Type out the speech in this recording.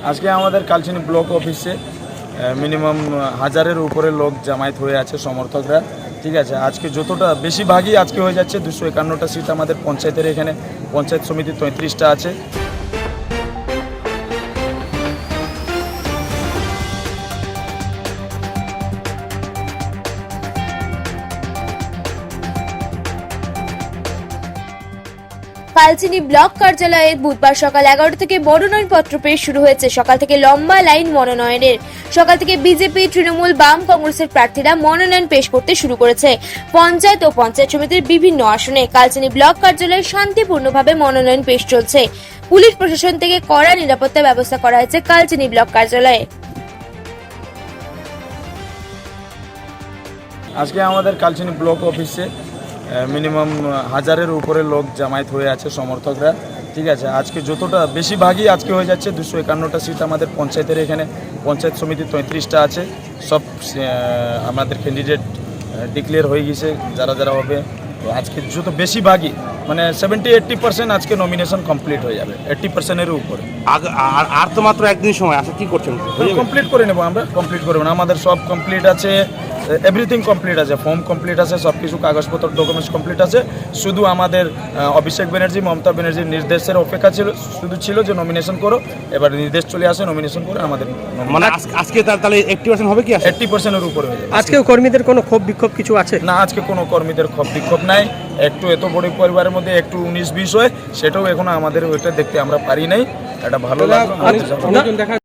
আজকে আমাদের কালচিনি ব্লক অফিসে মিনিমাম হাজারের উপরে লোক জামায়াত হয়ে আছে, সমর্থকরা। ঠিক আছে, আজকে যতটা বেশিরভাগই আজকে হয়ে যাচ্ছে। 251টা সিট আমাদের পঞ্চায়েতের, এখানে পঞ্চায়েত সমিতি 33টা আছে। কালচিনি ব্লক কার্যালয়ে বুধবার সকাল 11টা থেকে মনোনয়নপত্র পেশ শুরু হয়েছে। সকাল থেকে লম্বা লাইন মনোনয়নের। সকাল থেকে বিজেপি, তৃণমূল, বাম, কংগ্রেসের প্রার্থীরা মনোনয়ন পেশ করতে শুরু করেছে। পঞ্চায়েত ও পঞ্চায়েত সমিতির বিভিন্ন আসনে কালচিনি ব্লক কার্যালয়ে শান্তিপূর্ণভাবে মনোনয়ন পেশ চলছে। পুলিশ প্রশাসন থেকে কড়া নিরাপত্তা ব্যবস্থা করা হয়েছে কালচিনি ব্লক কার্যালয়ে। আজকে আমাদের কালচিনি ব্লক অফিসে মিনিমাম হাজারের উপরে লোক জামায়াত হয়ে আছে, সমর্থকরা। ঠিক আছে, আজকে যতটা বেশিরভাগই আজকে হয়ে যাচ্ছে। 251টা সিট আমাদের পঞ্চায়েতের, এখানে পঞ্চায়েত সমিতি 33টা আছে। সব আমাদের ক্যান্ডিডেট ডিক্লেয়ার হয়ে গেছে, যারা যারা হবে। আজকে যত বেশিরভাগই মানে 70-80% আজকে নমিনেশন কমপ্লিট হয়ে যাবে, 80%-এর উপরে। আর তো মাত্র একদিন সময় আছে, কি করছেন? কমপ্লিট করে নেবো আমরা, কমপ্লিট করবো না। আমাদের সব কমপ্লিট আছে, এভরিথিং কমপ্লিট আছে, ফর্ম কমপ্লিট আছে, সব কিছু কাগজপত্র ডকুমেন্টস কমপ্লিট আছে। শুধু আমাদের অভিষেক ব্যানার্জি, মমতা ব্যানার্জির নির্দেশের অপেক্ষা ছিল যে নমিনেশন করো। এবার নির্দেশ চলে আসে, নমিনেশন করে আমাদের মানে আজকে তাহলে 80% হবে কি? 80%-এর উপরে হয়ে যাবে। আজকেও কর্মীদের কোনো ক্ষোভ বিক্ষোভ কিছু আছে না, আজকে কোনো কর্মীদের ক্ষোভ বিক্ষোভ নাই। একটু এত বড় পরিবারের মধ্যে একটু 19-20 হয়, সেটাও এখনো আমাদের ওইটা দেখতে আমরা পারি নাই। এটা ভালো লাগলো।